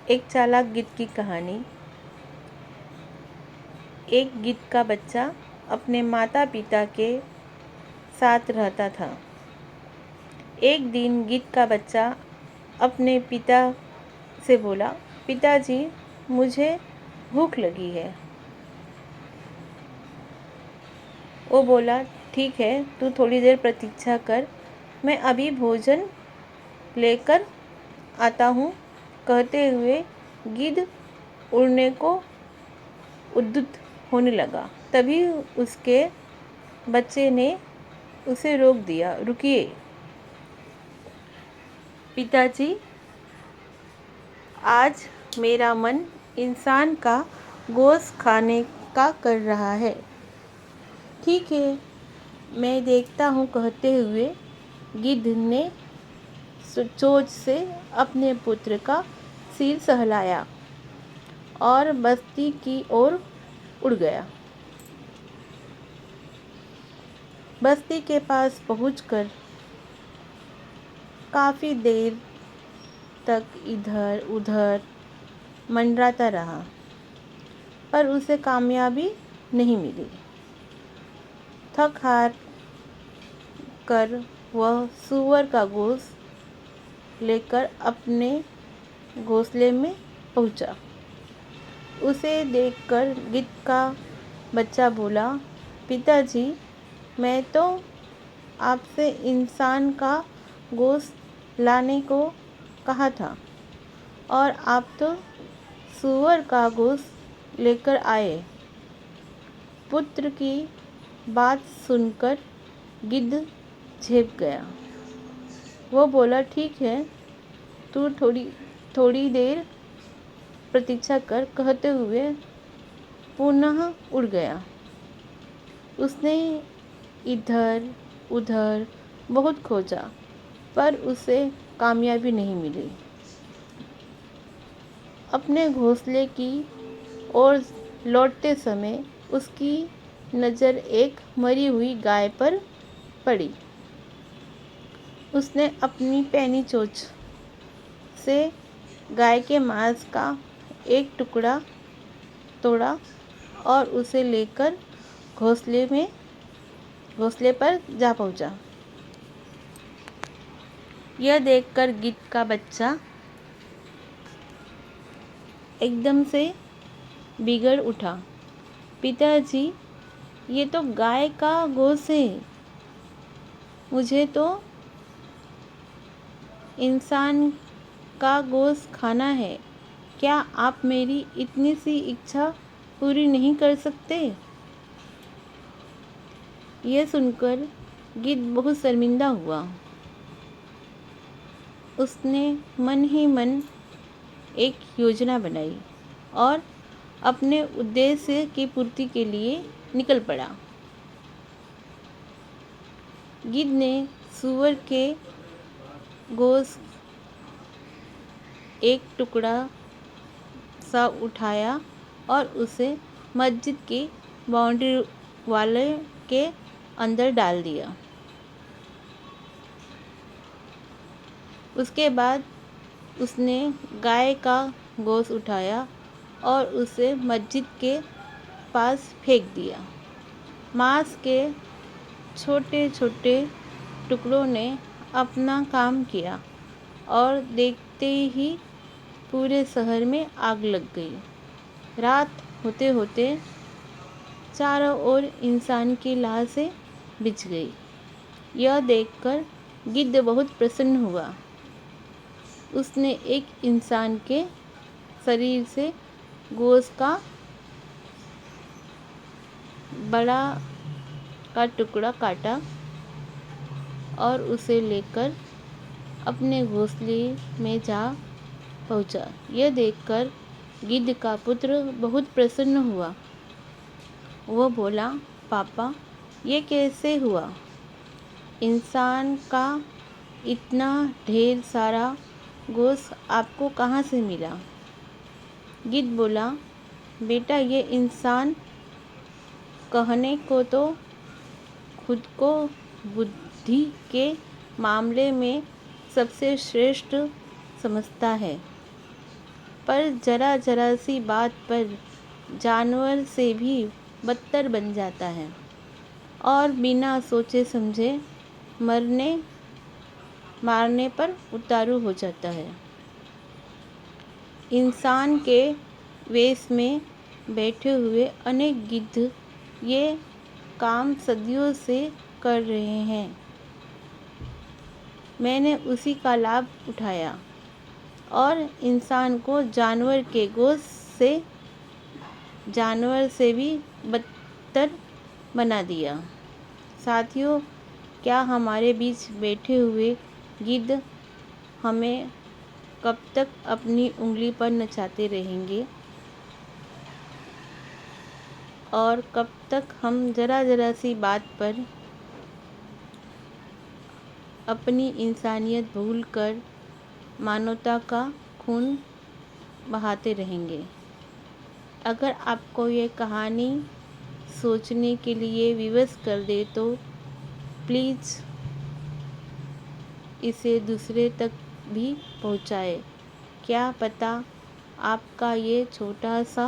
एक चालाक गिद्ध की कहानी। एक गिद्ध का बच्चा अपने माता पिता के साथ रहता था। एक दिन गिद्ध का बच्चा अपने पिता से बोला, पिताजी, मुझे भूख लगी है। वो बोला, ठीक है, तू थोड़ी देर प्रतीक्षा कर, मैं अभी भोजन लेकर आता हूँ। कहते हुए गिद्ध उड़ने को उद्युक्त होने लगा। तभी उसके बच्चे ने उसे रोक दिया। रुकिए पिताजी, आज मेरा मन इंसान का गोश्त खाने का कर रहा है। ठीक है, मैं देखता हूँ। कहते हुए गिद्ध ने चोंच से अपने पुत्र का सिर सहलाया और बस्ती की ओर उड़ गया। बस्ती के पास पहुंचकर काफ़ी देर तक इधर उधर मंडराता रहा, पर उसे कामयाबी नहीं मिली। थक हार कर वह सूअर का गोश्त लेकर अपने घोंसले में पहुंचा। उसे देखकर गिद्ध का बच्चा बोला, पिताजी, मैं तो आपसे इंसान का गोश्त लाने को कहा था और आप तो सूअर का गोश्त लेकर आए। पुत्र की बात सुनकर गिद्ध झेप गया। वो बोला, ठीक है, तू थोड़ी देर प्रतीक्षा कर। कहते हुए पुनः उड़ गया। उसने इधर उधर बहुत खोजा, पर उसे कामयाबी नहीं मिली। अपने घोंसले की ओर लौटते समय उसकी नज़र एक मरी हुई गाय पर पड़ी। उसने अपनी पैनी चोंच से गाय के मांस का एक टुकड़ा तोड़ा और उसे लेकर घोंसले पर जा पहुंचा। यह देखकर गिद्ध का बच्चा एकदम से बिगड़ उठा। पिताजी, ये तो गाय का गोश्त है। मुझे तो इंसान का गोश्त खाना है। क्या आप मेरी इतनी सी इच्छा पूरी नहीं कर सकते? यह सुनकर गिद्ध बहुत शर्मिंदा हुआ। उसने मन ही मन एक योजना बनाई और अपने उद्देश्य की पूर्ति के लिए निकल पड़ा। गिद्ध ने सूअर के गोश्त एक टुकड़ा सा उठाया और उसे मस्जिद की बाउंड्री वाले के अंदर डाल दिया। उसके बाद उसने गाय का गोश्त उठाया और उसे मस्जिद के पास फेंक दिया। मांस के छोटे छोटे टुकड़ों ने अपना काम किया और देखते ही पूरे शहर में आग लग गई। रात होते होते चारों ओर इंसान की लाशें बिछ गई। यह देखकर गिद्ध बहुत प्रसन्न हुआ। उसने एक इंसान के शरीर से गोश्त का बड़ा का टुकड़ा काटा और उसे लेकर अपने घोंसले में जा पहुंचा। यह देखकर गिद्ध का पुत्र बहुत प्रसन्न हुआ। वह बोला, पापा, ये कैसे हुआ? इंसान का इतना ढेर सारा गोश्त आपको कहाँ से मिला? गिद्ध बोला, बेटा, ये इंसान कहने को तो खुद को बुद्धि के मामले में सबसे श्रेष्ठ समझता है, पर ज़रा ज़रा सी बात पर जानवर से भी बदतर बन जाता है और बिना सोचे समझे मारने पर उतारू हो जाता है। इंसान के वेश में बैठे हुए अनेक गिद्ध ये काम सदियों से कर रहे हैं। मैंने उसी का लाभ उठाया और इंसान को जानवर से भी बदतर बना दिया। साथियों, क्या हमारे बीच बैठे हुए गिद्ध हमें कब तक अपनी उंगली पर नचाते रहेंगे और कब तक हम ज़रा ज़रा सी बात पर अपनी इंसानियत भूलकर मानवता का खून बहाते रहेंगे। अगर आपको ये कहानी सोचने के लिए विवश कर दे तो प्लीज़ इसे दूसरे तक भी पहुंचाएं। क्या पता आपका ये छोटा सा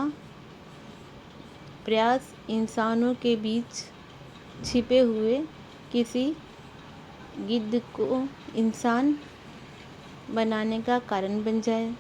प्रयास इंसानों के बीच छिपे हुए किसी गिद्ध को इंसान बनाने का कारण बन जाए।